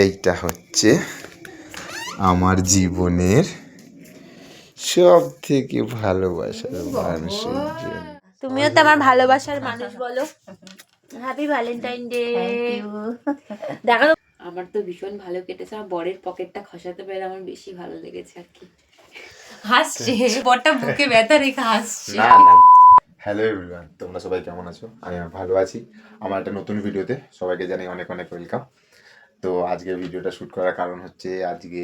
এইটা হচ্ছে আমার জীবনের সব থেকে ভালোবাসার মানুষের জন্য। তুমিও তো আমার ভালোবাসার মানুষ, বলো হ্যাপি ভ্যালেন্টাইন ডে। দেখো আমার তো ভীষণ ভালো কেটেছে, আমার বরের পকেটটা খসাতে পেরে আমার বেশি ভালো লেগেছে আর কি। হাসছে বরটা, বুকে ব্যথা রেখে হাসছে। না না, হ্যালো এভরিওয়ান, তোমরা সবাই কেমন আছো? আমি ভালো আছি। আমার একটা নতুন ভিডিওতে সবাইকে জানাই অনেক অনেক ওয়েলকাম। তো আজকে ভিডিওটা শ্যুট করার কারণ হচ্ছে আজকে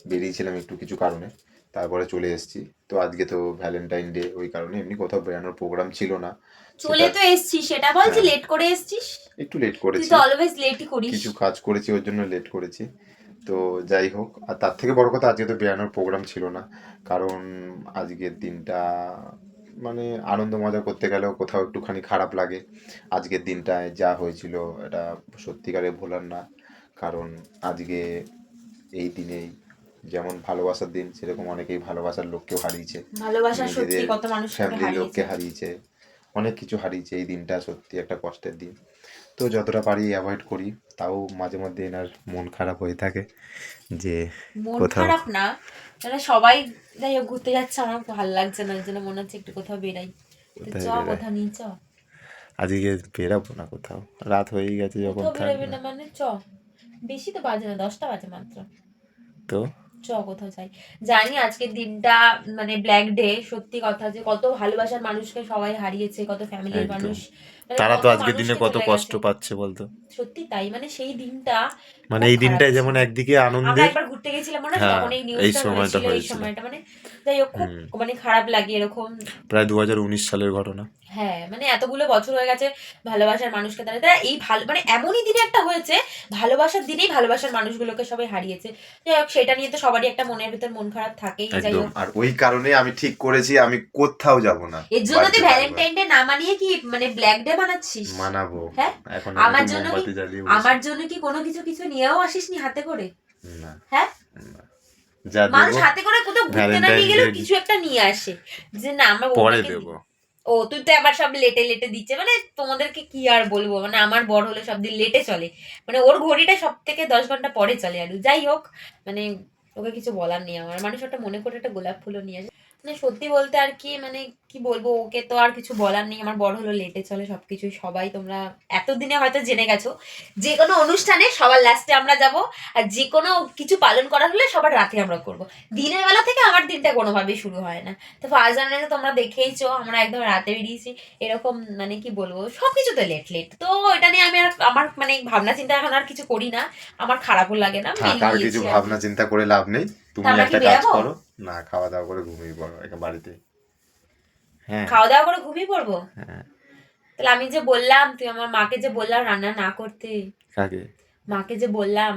বেরিয়েছিলাম একটু কিছু কারণে, তারপরে চলে এসেছি। তো আজকে তো ভ্যালেন্টাইন ডে, ওই কারণে এমনি কোথাও বেরোনোর প্রোগ্রাম ছিল না। চলে তো এসেছিস, সেটা বলছি লেট করে এসেছিস। একটু লেট তুই করেছি, তো অলওয়েজ লেটই করিস। কিছু কাজ করেছি ওর জন্য লেট করেছি। তো যাই হোক, আর তার থেকে বড় কথা আজকে তো বেরোনোর প্রোগ্রাম ছিল না, কারণ আজকের দিনটা মানে আনন্দ মজা করতে গেলেও কোথাও একটুখানি খারাপ লাগে। আজকের দিনটায় যা হয়েছিল এটা সত্যিকারে ভোলার না। কারণ আজকে এই দিনেই যেমন ভালোবাসার দিন, সেরকম অনেকেই ভালোবাসার লোককেও হারিয়েছে, ভালোবাসা সত্যি নিজেদের কত মানুষকে ফ্যামিলির লোককে হারিয়েছে। হারিয়েছে, অনেক কিছু হারিয়েছে। এই দিনটা সত্যি একটা কষ্টের দিন। তো যতটা পারি অ্যাভয়েড করি, তাও মাঝে মধ্যে এনার মন খারাপ হয়ে থাকে যে মন কোথাও খারাপ না, মানে সবাই যাই হোক ঘুরতে যাচ্ছে, আমার ভালো লাগছে না, এর জন্য মনে হচ্ছে একটু কোথাও বেরাই। তো কোথায় চ, বেরায়। কোথাও নিয়ে চ। আজকে বেরাবো না কোথাও, রাত হয়েই গেছে যখন কোথাও বেরোবি থাকবে। না মানে চ, বেশি তো বাজে না, 10টা বাজে মাত্র। তো চ কোথাও যাই। জানি আজকের দিনটা মানে ব্ল্যাক ডে, সত্যি কথা যে কত ভালোবাসার মানুষকে সবাই হারিয়েছে, কত ফ্যামিলির একদম, মানুষ, মানে তারা তো কত আজকের দিনে মানুষকে কত চলে কষ্ট গেছে। পাচ্ছে বলতো। সত্যি তাই, মানে সেই দিনটা মানে খুব এই খারাপ দিনটায় যেমন ছিল। একদিকে আমরা আনন্দের, একবার ঘুরতে গেছিলাম মনে আছে, হ্যাঁ তখন এই এই নিউজটা সময়টা হয়েছিল, এই হয়েছিল। সময়টা মানে যাই হোক খুব মানে খারাপ লাগে এরকম। প্রায় 2019 সালের ঘটনা। হ্যাঁ, মানে এতগুলো বছর হয়ে গেছে ভালোবাসার মানুষকে তারা তারা এই ভালো মানে এমনই দিনে একটা হয়েছে, ভালোবাসার দিনেই ভালোবাসার মানুষগুলোকে সবাই হারিয়েছে। যাই হোক, সেটা নিয়ে তো সবারই একটা মনের ভিতর মন খারাপ থাকেই। যাই একদম, হোক, আর ওই কারণে আমি ঠিক করেছি আমি কোথাও যাব না, এর জন্য তুই বাড়িতে থাকবো। ভ্যালেন্টাইন ডে না মানিয়ে কি মানে ব্ল্যাক ডে মানাচ্ছিস? মানাবো, হ্যাঁ, এখন আমি আমার একটু জন্য কি, মোমবাতি জ্বালিয়ে বসে। আমার জন্য কি কোনো কিছু কিছু নিয়েও আসিসনি হাতে করে? না হ্যাঁ, না, যা মানুষ দেবো হাতে করে কোথাও ঘুরতে না ভ্যালেন্টাইন নিয়ে ডে গেলেও কিছু একটা নিয়ে আসে, যে না আমার পরে বউটাকে দেবো। ও তুই তো আবার সব লেটে লেটে দিচ্ছে, মানে তোমাদেরকে কি আর বলবো, মানে আমার বড় হলে সব দিন লেটে চলে, মানে ওর ঘড়িটা সব থেকে 10 ঘন্টা পরে চলে। আর যাই হোক, মানে ওকে কিছু বলার নেই আমার, মানুষ একটা মনে করে একটা গোলাপ ফুলও নিয়ে আসে। মানে সত্যি বলতে আর কি, মানে কি বলবো, ওকে তো আর কিছু বলার নেই, আমার বড় হলো লেটে চলে সবকিছুই। সবাই তোমরা এতদিনে হয়তো জেনে গেছো, যে কোনো অনুষ্ঠানে সবার লাস্টে আমরা যাব, আর যে কোনো কিছু পালন করার হলে সবার রাতে আমরা করব। দিনের বেলা থেকে আমার দিনটা কোনোভাবেই শুরু হয় না। তো ফার্স্ট জানুয়ারি তোমরা দেখেইছো, আমরা একদম রাতে বেরিয়েছি এরকম, মানে কি বলবো, সবকিছুতে লেট লেট। তো এটা নিয়ে আমি আর আমার মানে ভাবনা চিন্তা এখন আর কিছু করি না, আমার খারাপও লাগে না, থাক, আর কিছু বেরিয়েছি আর কি। ভাবনা চিন্তা করে লাভ নেই। তুমি আমরা কি একটা কাজ বেরাবো? করো, না খাওয়া দাওয়া করে ঘুমিয়ে পড়ো একটা বাড়িতে। হ্যাঁ খাওয়া দাওয়া করে ঘুমিয়ে পড়বো? হ্যাঁ। তাহলে আমি যে বললাম, তুই আমার মাকে যে বললাম রান্না না করতে, কাকে? মাকে যে বললাম,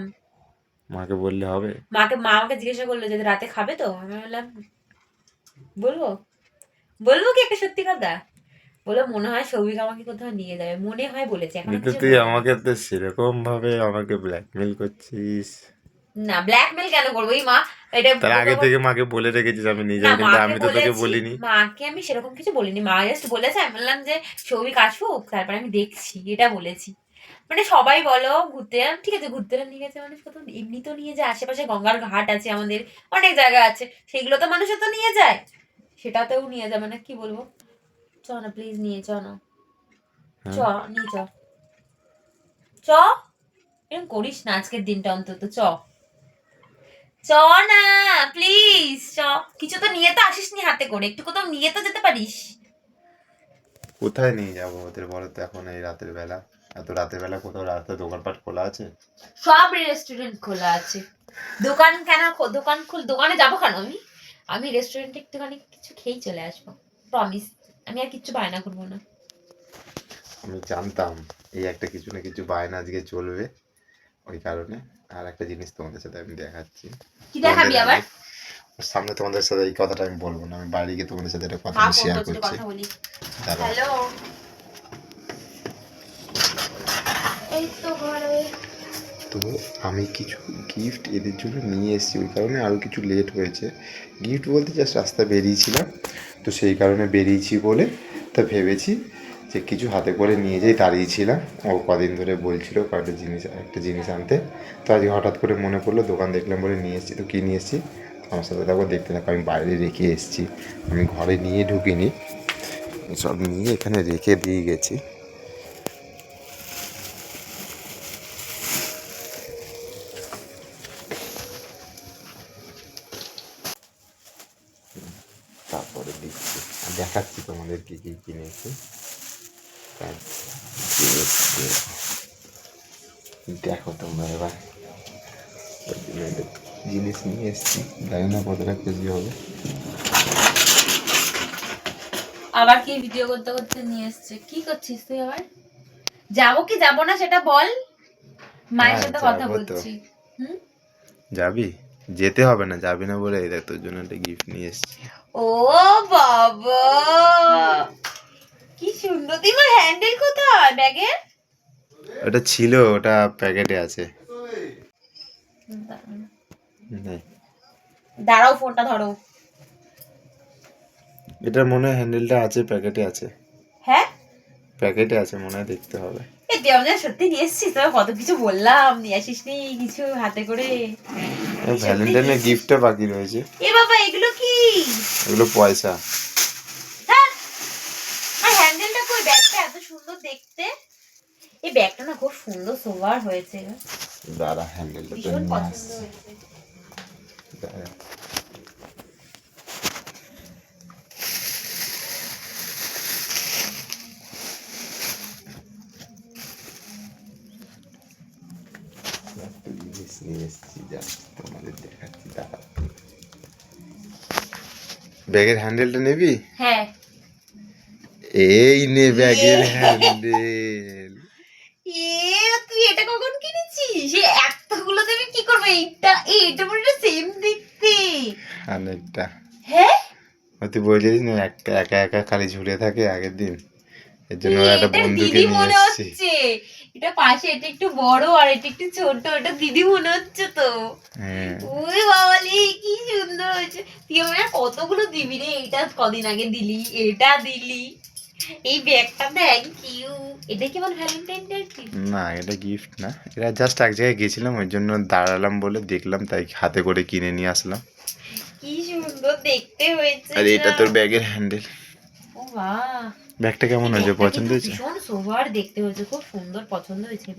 মাকে বললে হবে? মা আমাকে জিজ্ঞাসা করলো যে রাতে খাবে তো, আমি বললাম বলবো, বলবো কি একটা সত্যি কথা, বলে মনে হয় সৌভিক আমাকে কোথাও নিয়ে যাবে, মনে হয় বলেছে, এখনো কিন্তু কিছু তুই বলেনি। আমাকে তো সেরকম ভাবে আমাকে ব্ল্যাকমেল করছিস। না, ব্ল্যাকমেল কেন করবো? এই মা, এটা তার আগে থেকে মাকে বলে রেখেছিস আমি নিয়ে না, যাবো, কিন্তু মাকে আমি তো তোকে বলেছি, বলিনি। মাকে আমি সেরকম কিছু বলিনি, মা জাস্ট বলেছে, আমি বললাম যে সৌভিক আসুক তারপরে আমি দেখছি, এটা বলেছি। মানে সবাই বলো ঘুরতে যান, ঠিক আছে, ঘুরতে নিয়ে গেছে মানুষ, কোথাও এমনি তো নিয়ে যায়, আশেপাশে গঙ্গার ঘাট আছে আমাদের, অনেক জায়গা আছে, সেগুলো তো মানুষও তো নিয়ে যায়, সেটাতেও নিয়ে যাবে না, কি বলবো। চ না প্লিজ, নিয়ে চ না, চ, হ্যাঁ নিয়ে চ, চ, এরকম করিস না আজকের দিনটা অন্তত, চ, চ না প্লিজ, চ। কিছু তো নিয়ে তো আসিস নি হাতে করে, একটু কোথাও নিয়ে তো যেতে পারিস। কোথায় নিয়ে যাবো ওদের বলো তো এখন এই রাতের বেলা? এত রাতের বেলা কোথাও রাতে দোকানপাট খোলা আছে? সব রেস্টুরেন্ট খোলা আছে। দোকান কেন, দোকানে যাবো কেন আমি? আমি রেস্টুরেন্টে একটুখানি কিছু খেয়েই চলে আসবো, প্রমিস। আমি আর কিচ্ছু বায়না করবো না। আমি জানতাম এই একটা কিছু না কিছু বায়না আজকে চলবে, ওই কারণে। আর একটা জিনিস তোমাদের সাথে আমি দেখাচ্ছি। কি দেখাবি আবার? সামনে তোমাদের সাথে এই কথাটা আমি বলবো না, আমি বাইরে গিয়ে তোমাদের সাথে একটা কথা আমি শেয়ার করছি। কথা বলি। দাঁড়াও। হ্যালো, এই তো ঘরে। তো আমি কিছু গিফট এদের জন্য নিয়ে এসেছি, ওই কারণে আরও কিছু লেট হয়েছে। গিফট বলতে জাস্ট রাস্তায় বেরিয়েছিলাম, তো সেই কারণে বেরিয়েছি বলে তা ভেবেছি যে কিছু হাতে করে নিয়ে যাই, দাঁড়িয়েছিলাম। ও কদিন ধরে বলছিল একটা জিনিস আনতে, তো আজকে হঠাৎ করে মনে পড়লো, দোকান দেখলাম বলে নিয়ে এসেছি। তো কী নিয়ে এসেছি আমার সাথে তারপর দেখতে থাকো। আমি বাইরে রেখে এসেছি, আমি ঘরে নিয়ে ঢুকিনি, সব নিয়ে এখানে রেখে দিয়ে গেছি। তারপরে দিচ্ছি, দেখাচ্ছি তোমাদের কী কী কিনেছি। দেখো তোমরা এবার, জিনিস নিয়ে এসছি, জানি না কতটা কেজি হবে। আবার কি ভিডিও করতে করতে নিয়ে এসছে? কি করছিস তুই আবার? যাবো কি যাবো না সেটা বল। মায়ের সাথে কথা বলছি। যাবি? যেতে হবে না, যাবি না বলে এই দেখ তোর জন্য একটা গিফট নিয়ে এসছি। ও বাবা, কি সুন্দর! তোমার হ্যান্ডেল কোথায় ব্যাগের? ওটা ছিল, ওটা প্যাকেটে আছে। দাঁড়াও, ফোনটা ধরো। এটার মনে হয় হ্যান্ডেলটা আছে, প্যাকেটে আছে। হ্যাঁ, প্যাকেটে আছে মনে হয়, দেখতে হবে। এই তুই আমাদের সত্যি নিয়ে এসছিস? তোর কত কিছু বললাম, নিয়ে আসিস নি কিছু হাতে করে। ভ্যালেন্টাইনের গিফটটা বাকি রয়েছে। এ বাবা, এগুলো কি? এগুলো পয়সা। হ্যাঁ, আর হ্যান্ডেলটা কই? ব্যাগটা এত সুন্দর দেখতে। এই ব্যাগটা না খুব সুন্দর সোবার হয়েছে। দাঁড়া, হ্যান্ডেলটা তো ভীষণ নিয়ে পছন্দ আসছি। হয়েছে। দাঁড়া। একটা জিনিস নিয়ে এসছি, যা তোমাদের দেখাচ্ছি, দাঁড়া। ব্যাগের হ্যান্ডেলটা নিবি? হ্যাঁ, এই নে ব্যাগের হ্যান্ডেল। তুই এটা কখন কিনেছিস? এতগুলো তুমি কি করবে? এইটা পুরো সেম দেখতে। অনেকটা। হ্যাঁ, তুই বলছিস না একটা একা একা খালি ঝুলে থাকে আগের দিন, এর জন্য ওরা একটা এটা বন্ধুকে দিদি নিয়ে মনে এসছি। হচ্ছে। এটা পাশে, এটা একটু বড় আর এটা একটু ছোট। এটা দিদি মনে হচ্ছে তো। হ্যাঁ, ওই বাবালি, কি সুন্দর হয়েছে! তুই আমার আর কতগুলো দিবি রে? এটা কদিন আগে দিলি, এটা দিলি, এই ব্যাগটা থ্যাংক ইউ। এটা কি আমার ভ্যালেন্টাইন ডে কি? না এটা গিফট না, এটা জাস্ট এক জায়গায় গেছিলাম, ওই জন্য দাঁড়ালাম বলে দেখলাম, তাই হাতে করে কিনে নিয়ে আসলাম। কি সুন্দর দেখতে হয়েছে। আর এটা তোর ব্যাগের হ্যান্ডেল। ও বাহ, ব্যাগটা কেমন হয়েছে, পছন্দ হয়েছে? ভীষণ সোবার দেখতে হয়েছে, খুব সুন্দর পছন্দ হয়েছে।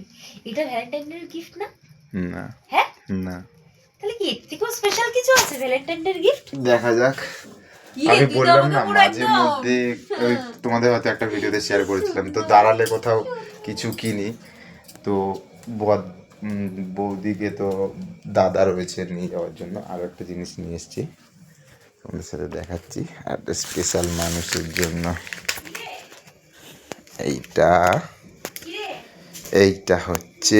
এটা ভ্যালেন্টাইন ডে গিফট না? না। হ্যাঁ, না, তাহলে কি এর থেকেও স্পেশাল কিছু আছে ভ্যালেন্টাইন ডে গিফট? দেখা যাক। আমি বললাম না মাঝে মধ্যে ওই তোমাদের হয়তো একটা ভিডিওতে শেয়ার করেছিলাম, তো দাঁড়ালে কোথাও কিছু কিনি, তো বৌদিকে তো দাদা রয়েছে নিয়ে যাওয়ার জন্য আরও একটা জিনিস নিয়ে এসেছি, তোমাদের সাথে দেখাচ্ছি। একটা স্পেশাল মানুষের জন্য এইটা, এইটা হচ্ছে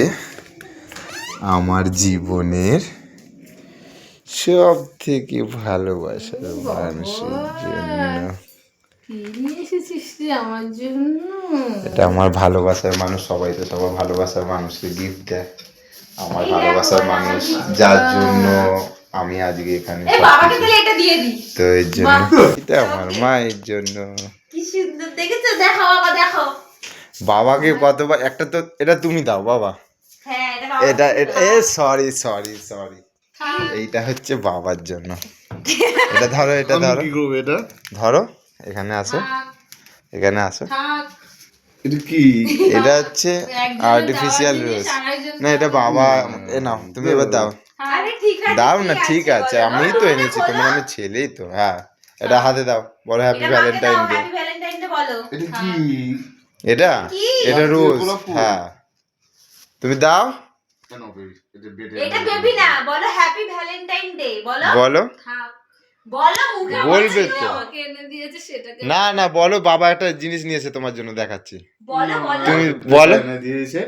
আমার জীবনের সব থেকে ভালোবাসার মানুষের জন্য। আমার জন্য এটা আমার ভালোবাসার মানুষ, সবাই তো সবার ভালোবাসার মানুষকে গিফট দেয়। আমার ভালোবাসার মানুষ, যার জন্য আমি আজকে এখানে এটা দিয়ে দি। তো এর জন্য এটা আমার মায়ের জন্য। কি সুন্দর দেখেছো? দেখো বাবা, দেখো। বাবাকে কতবার একটা, তো এটা তুমি দাও বাবা। হ্যাঁ, এটা এটা এ সরি সরি সরি, এইটা হচ্ছে বাবার জন্য। এটা ধরো, এটা ধরো, এটা ধরো, এখানে আসো, এখানে আসো। এটা কি? এটা হচ্ছে আর্টিফিশিয়াল রোজ। না এটা বাবা, এ নাও তুমি এবার দাও। আরে ঠিক আছে, দাও না, ঠিক আছে, আমি তো এনেছি, তোমার আমি ছেলেই তো। হ্যাঁ, এটা হাতে দাও, বলো happy Valentine day. Happy Valentine day বলো। এটা কি? এটা কি? এটা রোজ। হ্যাঁ, তুমি দাও। কেন এটা বেবি না, বলো হ্যাপি ভ্যালেন্টাইন ডে বলো। বলো, বলো মুখে বলবে তো। আমাকে এনে দিয়েছে সেটাকে না না, বলো বাবা একটা জিনিস নিয়েছে তোমার জন্য, দেখাচ্ছি। বলো বলো। তুমি বলো। দিয়েছে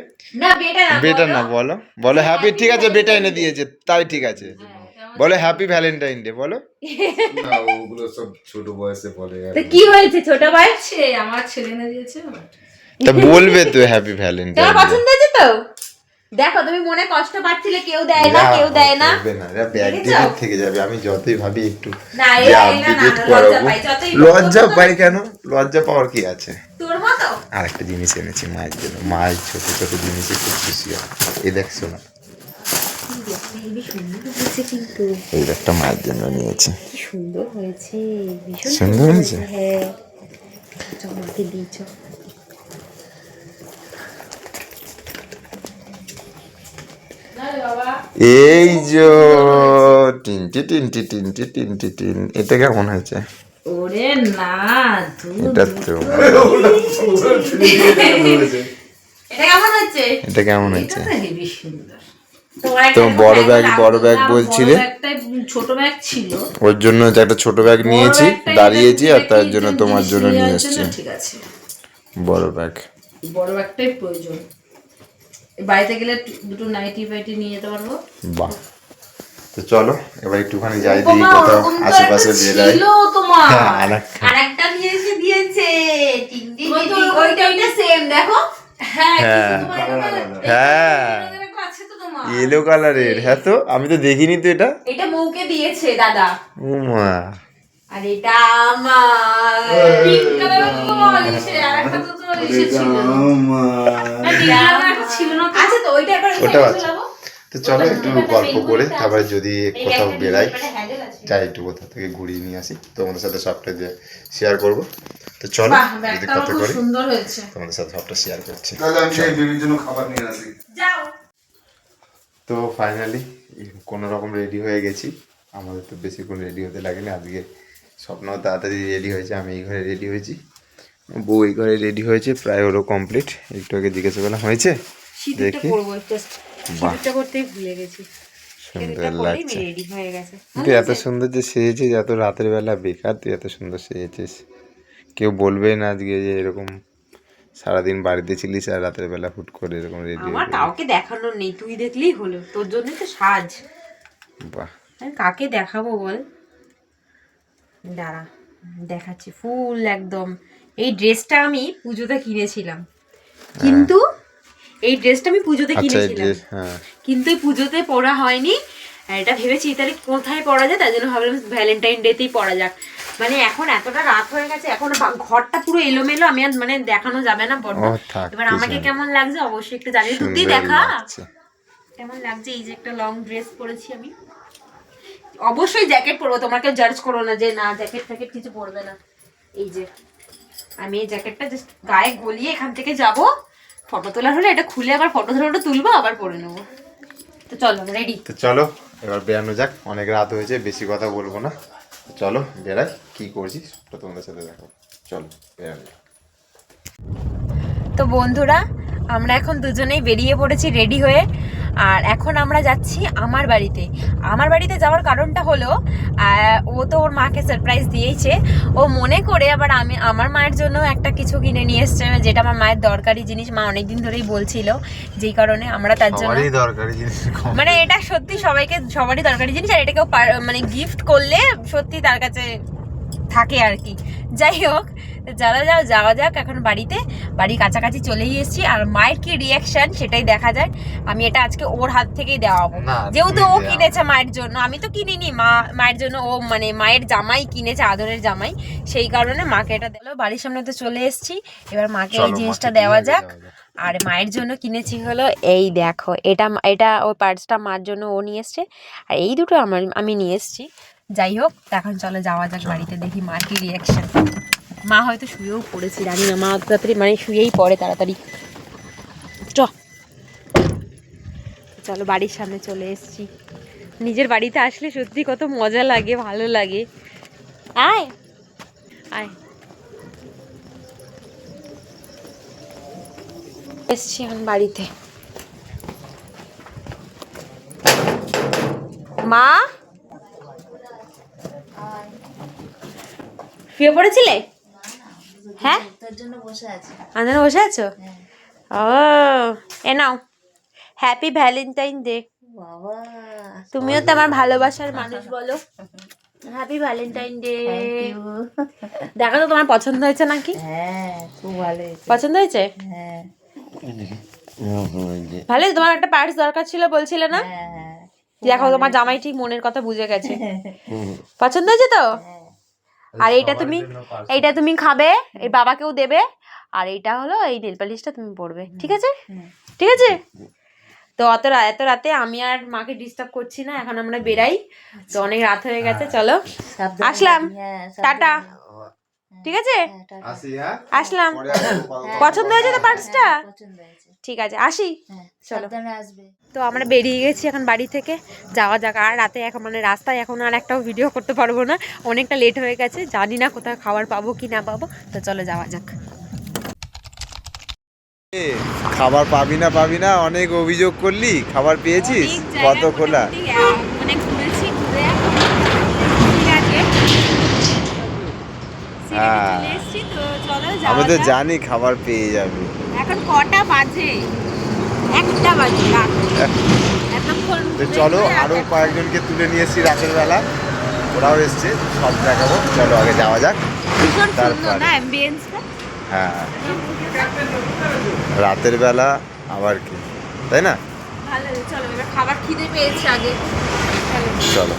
না বেটা না, বেটা না, বলো বলো হ্যাপি, ঠিক আছে বেটা এনে দিয়েছে তাই ঠিক আছে, বলো হ্যাপি ভ্যালেন্টাইন ডে বলো। না, ওগুলো সব ছোট বয়সে বলে। তো কি হয়েছে ছোট ভাই? আমার ছেলে এনে দিয়েছে। তা বলবে তো হ্যাপি ভ্যালেন্টাইন তোমার ডে। পছন্দ হয়েছে তো? দেখো তুমি মনে কষ্ট পাচ্ছিলে কেউ দেয় না কেউ দেয় না করবে না, এরা ব্যাগ দেখেছো? দিয়ে থেকে যাবে। আমি যতই ভাবি একটু না যে এরা update লজ্জা করাবো। পাই যতই লজ্জা পাই কেন? লজ্জা পাওয়ার কি আছে? তোর মতো আর একটা জিনিস এনেছি মায়ের জন্য। মায়ের ছোট ছোট জিনিসে খুব খুশি হয়। এই দেখছো না, হেবি সুন্দর হয়েছে কিন্তু এই একটা মায়ের জন্য নিয়েছি। কি সুন্দর হয়েছে ভীষণ সুন্দর হয়েছে? হ্যাঁ চল মাকে দিই চল এই যে টিনটি টিনটি টিনটি টিনটি টিন, এটা কেমন হয়েছে? ওরে না এটা তো এটা কেমন হচ্ছে এটা কেমন হয়েছে? হেবি সুন্দর। তোমার তো একটা বড় ব্যাগ না, বলছিলে, বড় একটা ছোট ব্যাগ ছিল, ওর জন্য যে একটা ছোট ব্যাগ নিয়েছি, বড় একটা দাঁড়িয়েছি, আর এটা তার কি জন্য জিনিস তোমার জন্য নিয়ে নেওয়ার এসেছি জন্য ঠিক আছে, বড় ব্যাগ। বড় ব্যাগটাই প্রয়োজন। বাড়িতে গেলে দুটো নাইটি ফাইটি নিয়ে যেতে পারবো। বাহ, তো চলো এবার একটুখানি যাই দিই বাবা, কোথাও ওরকম তো আশেপাশে একটা বেরাই। ছিল তোমার। হ্যাঁ, আরেকটা। আরেকটা নিয়ে এসে দিয়েছে টিং টিং তোমার তো টিং, ওইটা সেম দেখো হ্যাঁ, হ্যাঁ। কিন্তু তোমার হ্যাঁ, এরকম আছে তো তোমার। ইয়েলো কালারের। হ্যাঁ, তো আমি তো দেখিনি তো এটা। এটা মৌকে দিয়েছে দাদা উমা, আর এটা আমার পিঙ্ক কালারের তো ইসে, আরেকটা তো তোমার ইসে ছিল। না, নীল কালারের একটা ছিল না তো? আছে তো ওইটা একবার ওটাও রেখে আছে। চলাবো তো চলো একটু গল্প করে তারপরে যদি এই কোথাও একটা বেরাই, একটা হ্যান্ডেল আছে যাই একটু কোথাও থেকে ঘুরিয়ে নিয়ে আসি, তোমাদের সাথে সবটা শেয়ার করবো। তো চলো বাহ, যদি ব্যাগটা কথা খুব করি সুন্দর হয়েছে। তোমাদের সাথে সবটা শেয়ার করছি। তাহলে আমি সেই বেবির জন্য খাবার নিয়ে আসি। যাও তো ফাইনালি কোনো রকম রেডি হয়ে গেছি। আমাদের তো বেশিক্ষণ রেডি হতে লাগেনি। আজকে স্বপ্ন তাড়াতাড়ি রেডি হয়েছে, আমি এই ঘরে রেডি হয়েছি, বউ এই ঘরে রেডি হয়েছে, প্রায় ওরও কমপ্লিট। একটু আগে জিজ্ঞাসা করলাম হয়েছে, সিঁদুরটা দেখি। করবো জাস্ট বাহ, সিঁদুরটা করতেই ভুলে গেছি সুন্দর সিঁদুরটা করেই লাগছে। রেডি হয়ে গেছে কিন্তু এত সুন্দর যে সেজেছিস, এত রাতের বেলা বেকার তুই এত সুন্দর সেজেছিস। কেউ বলবে না আজকে যে এরকম সারাদিন বাড়িতে ছিলিস আর রাতের বেলা হুট করে এরকম রেডি হয়ে আমার গেলি। কাউকে দেখানোর নেই তুই দেখলেই হলো তোর জন্যই তো সাজ বাহ, আমি কাকে দেখাবো বল দাঁড়া দেখাচ্ছি ফুল একদম এই ড্রেসটা আমি পুজোতে কিনেছিলাম কিন্তু এই ড্রেসটা আমি পুজোতে আচ্ছা এই কিনেছিলাম ড্রেস, হ্যাঁ কিন্তু এই পুজোতে পরা হয়নি আর এটা ভেবেছি তাহলে কোথায় পরা যায় তাই জন্য ভাবলাম ভ্যালেন্টাইন ডেতেই পরা যাক মানে এখন এতটা রাত হয়ে গেছে এখন ঘরটা পুরো এলোমেলো আমি আর মানে দেখানো যাবে না বড্ড ও থাক, এবার কি আমাকে সুন্দর। কেমন লাগছে অবশ্যই একটু জানিয়ে তুই সুন্দর দেখা লাগছে। কেমন লাগছে এই যে একটা লং ড্রেস পরেছি আমি অবশ্যই জ্যাকেট পরবো তোমাকে জাজ করো না যে না জ্যাকেট ফ্যাকেট কিছু পরবে না এই যে আমি এই জ্যাকেটটা জাস্ট গায়ে গলিয়ে এখান থেকে যাব ফটো তোলার হলে এটা খুলে আবার ফটো তুলবো আবার পরে নেবো তো চলো রেডি তো চলো এবার বেরানো যাক, অনেক রাত হয়েছে, বেশি কথা বলবো না। চলো বেরাই, কি করছি সবটা তোমাদের সাথে দেখো। চলো বেরানো যাক। তো বন্ধুরা আমরা এখন দুজনেই বেরিয়ে পড়েছি রেডি হয়ে আর এখন আমরা যাচ্ছি আমার বাড়িতে যাওয়ার কারণটা হলো ও তো ওর মাকে সারপ্রাইজ দিয়েছে ও মনে করে আবার আমি আমার মায়ের জন্য একটা কিছু কিনে নিয়ে এসছে যেটা আমার মায়ের দরকারি জিনিস মা অনেকদিন ধরেই বলছিল যেই কারণে আমরা তার জন্য সবারই দরকারি জিনিস কম। মানে এটা সত্যি সবারই দরকারি জিনিস আর এটাকেও মানে গিফট করলে সত্যি তার কাছে থাকে আর কি যাই হোক যাওয়া যাক এখন বাড়ির কাছাকাছি চলেই এসেছি আর মায়ের কি রিয়াকশন সেটাই দেখা যায় আমি এটা আজকে ওর হাত থেকেই দেওয়াবো না, যেহেতু তুমি ও দেয়া। কিনেছে মায়ের জন্য আমি তো কিনিনি মায়ের জন্য ও মানে মায়ের জামাই কিনেছে আদরের জামাই সেই কারণে মাকে এটা দিল বাড়ির সামনে তো চলে এসেছি এবার মাকে এই চলো, জিনিসটা মাকে দেওয়া দিয়ে যাক যাওয়া যাক। আর মায়ের জন্য কিনেছি হলো এই দেখো এটা ওই পার্সটা মার জন্য ও নিয়ে এসছে আর এই দুটো আমি নিয়ে এসছি যাই হোক এখন চলো যাওয়া যাক বাড়িতে দেখি মার কি রিয়াকশন মা হয়তো শুয়েও পড়েছি জানি না মা তাড়াতাড়ি মানে শুয়েই পড়ে তাড়াতাড়ি চলো বাড়ির সামনে চলে এসেছি নিজের বাড়িতে আসলে সত্যি কত মজা লাগে ভালো লাগে আয় আয় এসছি এখন বাড়িতে মা শুয়ে পড়েছিলে হ্যাঁ তোর জন্য বসে আছি। আন্দানে বসে আছো ও এ নাও হ্যাপি ভ্যালেন্টাইন ডে বাবা, তুমিও তো আমার ভালোবাসার মানুষ বলো হ্যাপি ভ্যালেন্টাইন ডে দেখো তো তোমার পছন্দ হয়েছে নাকি হ্যাঁ খুব ভালো হয়েছে। পছন্দ হয়েছে হ্যাঁ ভালো, তোমার একটা পার্স দরকার ছিল বলছিলে না? দেখো তোমার জামাই ঠিক মনের কথা বুঝে গেছে। পছন্দ হয়েছে তো? আর এইটা তুমি খাবে, এই বাবাকেও দেবে, আর এইটা হলো এই নেল পালিশটা তুমি পরবে, ঠিক আছে? ঠিক আছে। তো এত রাতে আমি আর মাকে ডিস্টার্ব করছি না, এখন আমরা বেরাই, তো অনেক রাত হয়ে গেছে, চলো আসলাম, টাটা, ঠিক আছে? আসলাম। পছন্দ হয়েছে তো পার্সটা? ঠিক আছে, আসি, চলো। তো আমরা বেরিয়ে গেছি এখন বাড়ি থেকে, যাওয়া যাক। আর রাতে এখন মানে রাস্তায় এখন আর একটাও ভিডিও করতে পারবো না, অনেকটা লেট হয়ে গেছে, জানি না কোথাও খাবার পাবো কি না পাবো, তো চলো যাওয়া যাক। খাবার পাবি না অনেক অভিযোগ করলি, খাবার পেয়েছিস? কত খোলা? মানে ঘুরেছি, ঘুরে চলে এসেছি, তো চলো আমি তো জানি খাবার পেয়ে যাবে। এখন কটা বাজে? 1টা বাজে রাত। তো চলো, আরো কয়েকজনকে তুলে নিয়ে এসেছি রাতের বেলা, ওরাও এসছে, সব দেখাবো। চলো আগে যাওয়া যাক। ভীষণ সুন্দর তারপরে না অ্যাম্বিয়েন্সটা? হ্যাঁ, রাতের বেলা আবার কি, তাই না? ভালো, চলো এবার খাবার খিদে পেয়েছে আগে, চলো।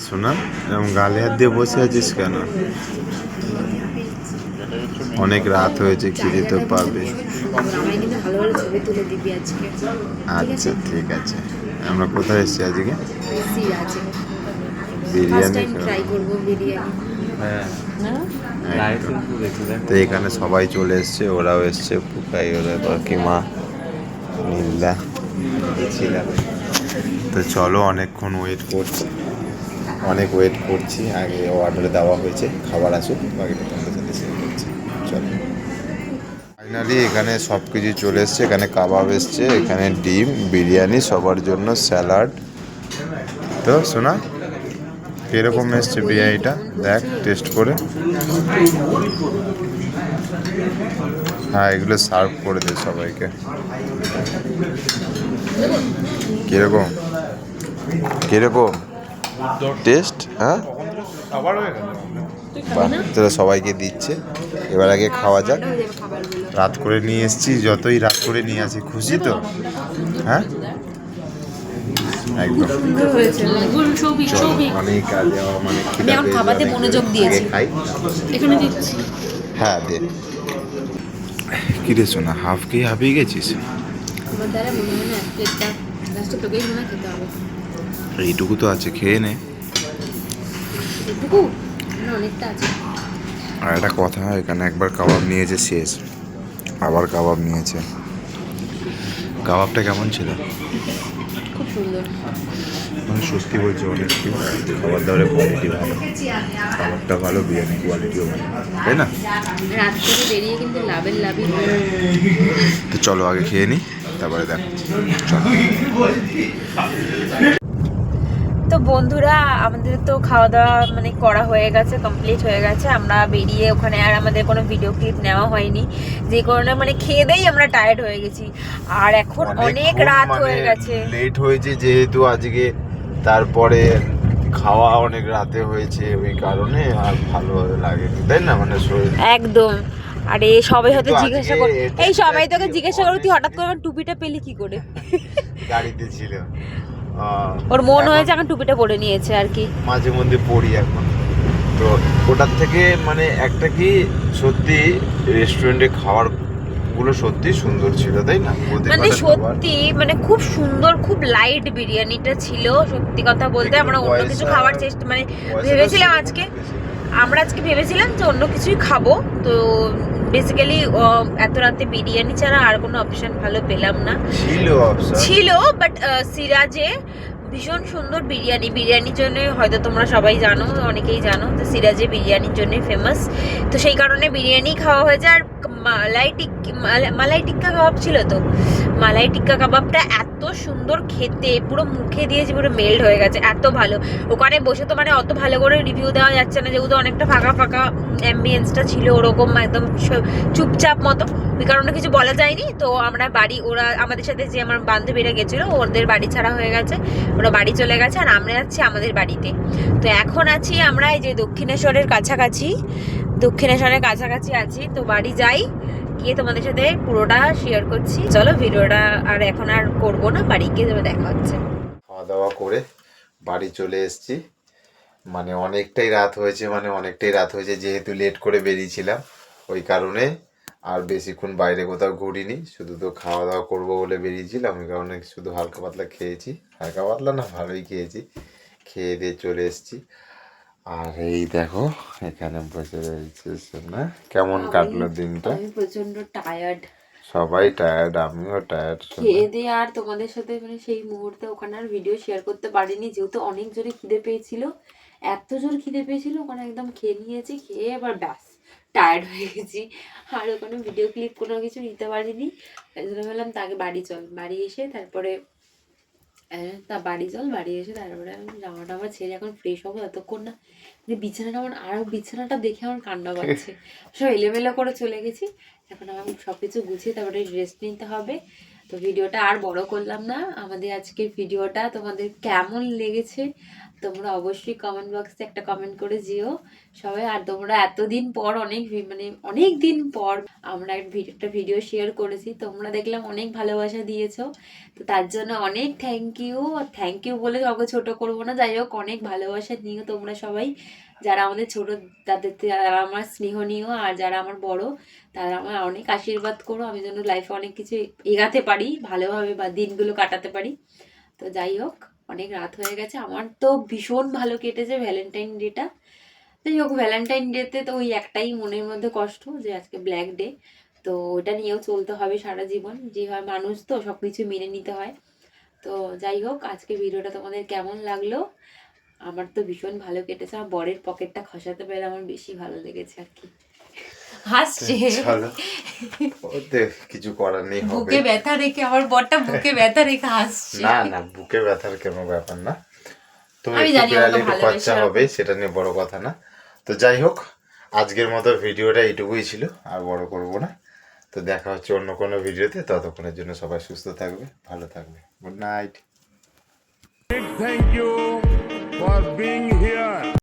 শোনা, এরকম গালে হাত দিয়ে বসে আছিস কেন? অনেক রাত হয়েছে, খিদে তো পাবে। আমায় কিন্তু ভালো ভালো ছবি তুলে দিবি আজকে। আচ্ছা ঠিক আছে। আমরা কোথায় এসেছি আজকে? সিরাজে ফার্স্ট বিরিয়ানি টাইম ট্রাই করব বিরিয়ানি। তো এখানে সবাই চলে এসছে, ওরাও এসছে, পুকাই, ওরা কাকিমা, নীলা ছিলাম। তো চলো, অনেকক্ষণ ওয়েট করছি, আগে অর্ডারে দেওয়া হয়েছে, খাবার আসুক, বাকিটা তোমাদের সাথে শেয়ার করছি। চলো, ফাইনালি এখানে সব কিছু চলে এসছে। এখানে কাবাব এসছে, এখানে ডিম, বিরিয়ানি, সবার জন্য স্যালাড। তো শোনা, কিরকম এসছে বিরিয়ানিটা দেখ টেস্ট করে। হ্যাঁ, এগুলো সার্ভ করে দে সবাইকে। কিরকম টেস্ট? হ্যাঁ, তোরা সবাইকে দিচ্ছে, এবার আগে খাওয়া যাক। রাত করে নিয়ে এসছি, যতই রাত করে নিয়ে আসি, খুশি তো? হ্যাঁ, একদম। চলো, অনেক কাজে মানে আমি এখন খাবারে মনোযোগ দিয়েছি। খাই, এখানে দিচ্ছি। হ্যাঁ দে। কিরে শোনা, হাঁপিয়ে গেছিস? আমার দ্বারা মনে হয় না, প্লেটটা লাস্টে তোকেই মনে হয় খেতে হবে। এইটুকু তো আছে, খেয়ে নে। এটুকু না, অনেকটা আছে। আর একটা কথা, এখানে একবার কাবাব নিয়েছে, শেষ, আবার কাবাব নিয়েছে। কাবাবটা কেমন ছিল? খুব সুন্দর, মানে সত্যি বলছি, অনেক খাবার দাবারের কোয়ালিটি ভালো, খাবারটা ভালো, বিরিয়ানি কোয়ালিটিও ভালো, তাই না? রাত থেকে বেরিয়ে কিন্তু লাভই। তো চলো আগে খেয়ে নিই, তারপরে দেখাচ্ছি। তো বন্ধুরা, আমাদের তো খাওয়া দাওয়া মানে করা হয়ে গেছে, কমপ্লিট হয়ে গেছে। আমরা বেরিয়ে ওখানে আর আমাদের কোনো ভিডিও ক্লিপ নেওয়া হয়নি, যে কারণে মানে খেয়ে দেই আমরা টায়ার্ড হয়ে গেছি। আর এখন অনেক রাত হয়ে গেছে, লেট হয়েছে যেহেতু আজকে, তারপরে খাওয়া অনেক রাতে হয়েছে, ওই কারণে আর ভালো লাগে, তাই না? মানে একদম। আরে সবাই হয়তো জিজ্ঞাসা করে, এই সবাই তোকে জিজ্ঞাসা করে তুই হঠাৎ করে আমার টুপিটা পেলি কি করে? গাড়িতে ছিল, ওর মন হয়েছে এখন টুপিটা পরে নিয়েছে আর কি। মাঝে মধ্যে পড়ি এখন। তো ওটার থেকে মানে একটা কি, সত্যি রেস্টুরেন্টে খাবার গুলো সত্যি সুন্দর ছিল, তাই না? মানে সত্যি মানে খুব সুন্দর, খুব লাইট বিরিয়ানিটা ছিল, সত্যি কথা বলতে। আমরা অন্য কিছু খাবার চেষ্টা মানে ভেবেছিলাম আমরা আজকে ভেবেছিলাম যে অন্য কিছুই খাবো, তো বেসিক্যালি এত রাতে বিরিয়ানি ছাড়া আর কোনো অপশন ভালো পেলাম না। ছিল বাট সিরাজে ভীষণ সুন্দর বিরিয়ানির জন্য হয়তো তোমরা সবাই জানো, অনেকেই জানো, তো সিরাজে বিরিয়ানির জন্যই ফেমাস। তো সেই কারণে বিরিয়ানি খাওয়া হয়েছে। আর মালাই টিক্কা কাবাব ছিল, তো মালাই টিক্কা কাবাবটা এত সুন্দর খেতে, পুরো মুখে দিয়েছি, পুরো মেল্ট হয়ে গেছে, এত ভালো। ওখানে বসে তো মানে অত ভালো করে রিভিউ দেওয়া যাচ্ছে না, যেহেতু অনেকটা ফাঁকা ফাঁকা অ্যাম্বিয়েন্সটা ছিল, ওরকম একদম চুপচাপ মতো, ওই কারণে কিছু বলা যায়নি। তো আমরা বাড়ি, ওরা আমাদের সাথে যে আমার বান্ধবীরা গেছিলো, ওদের বাড়ি ছাড়া হয়ে গেছে, ওরা বাড়ি চলে গেছে, আর আমরা যাচ্ছি আমাদের বাড়িতে। তো এখন আছি আমরা এই যে দক্ষিণেশ্বরের কাছাকাছি আছি। তো বাড়ি যাই, গিয়ে তোমাদের সাথে পুরোটা শেয়ার করছি। চলো ভিডিওটা আর এখন আর করবো না, বাড়ি গিয়ে তবে দেখা হচ্ছে। খাওয়া দাওয়া করে বাড়ি চলে এসেছি। মানে অনেকটাই রাত হয়েছে, যেহেতু লেট করে বেরিয়েছিলাম ওই কারণে। আর বেশিক্ষণ বাইরে কোথাও ঘুরিনি, শুধু তো খাওয়া দাওয়া করবো বলে বেরিয়েছিলাম, ওই কারণে শুধু হালকা পাতলা খেয়েছি। হালকা পাতলা না, ভালোই খেয়েছি। খেয়ে দিয়ে চলে এসেছি। আর এই দেখো এখানে বসে রয়েছে না, কেমন কাটলো দিনটা? আমি প্রচন্ড টায়ার্ড, সবাই টায়ার্ড, আমিও টায়ার্ড। খেয়ে দিয়ে আর তোমাদের সাথে মানে সেই মুহূর্তে ওখানে আর ভিডিও শেয়ার করতে পারিনি, যেহেতু অনেক জোরে খিদে পেয়েছিল, এত জোর খিদে পেয়েছিল, ওখানে একদম খেয়ে নিয়েছি, খেয়ে এবার ব্যাস টায়ার্ড হয়ে গেছি, আর ওখানে ভিডিও ক্লিপ কোনো কিছু নিতে পারিনি। তাই জন্য বললাম তাকে বাড়ি চল, বাড়ি এসে তারপরে বাড়ি এসে তারপরে আমি জামা টামা ছেড়ে এখন ফ্রেশ হবো, ততক্ষণ না মানে বিছানাটা আমার, আরও বিছানাটা দেখে আমার কান্না পাচ্ছে, সব এলোমেলো করে চলে গেছি। এখন আমার সব কিছু গুছিয়ে তারপরে রেস্ট নিতে হবে। তো ভিডিওটা আর বড় করলাম না, আমাদের আজকের ভিডিওটা তোমাদের কেমন লেগেছে তোমরা অবশ্যই কমেন্ট বক্সে একটা কমেন্ট করে যেও সবাই। আর তোমরা এতদিন পর অনেক দিন পর আমরা একটা ভিডিও শেয়ার করেছি, তোমরা দেখলাম অনেক ভালোবাসা দিয়েছো, তো তার জন্য অনেক থ্যাংক ইউ বলে কাউকে ছোট করবো না। যাই হোক, অনেক ভালোবাসা নিও তোমরা সবাই, যারা আমাদের ছোট তাদের যারা আমার স্নেহ নিও, আর যারা আমার বড় তারা আমার অনেক আশীর্বাদ করো, আমি যেন লাইফে অনেক কিছু এগাতে পারি ভালোভাবে, বা দিনগুলো কাটাতে পারি। তো যাই হোক, অনেক রাত হয়ে গেছে, আমার তো ভীষণ ভালো কেটেছে ভ্যালেন্টাইন ডেটা। যাই হোক, ভ্যালেন্টাইন ডেতে তো ওই একটাই মনের মধ্যে কষ্ট যে আজকে ব্ল্যাক ডে, তো ওটা নিয়েও চলতে হবে সারা জীবন, যে হয় মানুষ তো সব কিছু মেনে নিতে হয়। তো যাই হোক, আজকে ভিডিওটা তোমাদের কেমন লাগলো? আমার তো ভীষণ ভালো কেটেছে, আমার বরের পকেটটা খসাতে পেরে আমার বেশি ভালো লেগেছে আর কি। হাসছে, চলো, ওতে কিছু করার নেই, হবে। বুকে ব্যথা রেখে, আমার বরটা বুকে ব্যথা রেখে হাসছে। না, বুকে ব্যথার কোনো ব্যাপার না, তো আমি একটু জানি পেয়ালে ওকে একটু খরচা ভালোবাসে, হবে, সেটা নিয়ে বড় কথা না। তো যাই হোক, আজকের মতো ভিডিওটা এইটুকুই ছিল, আর বড় করব না। তো দেখা হচ্ছে অন্য কোনো ভিডিওতে, ততক্ষণের জন্য সবাই সুস্থ থাকবে, ভালো থাকবে। Good night. Thank you for being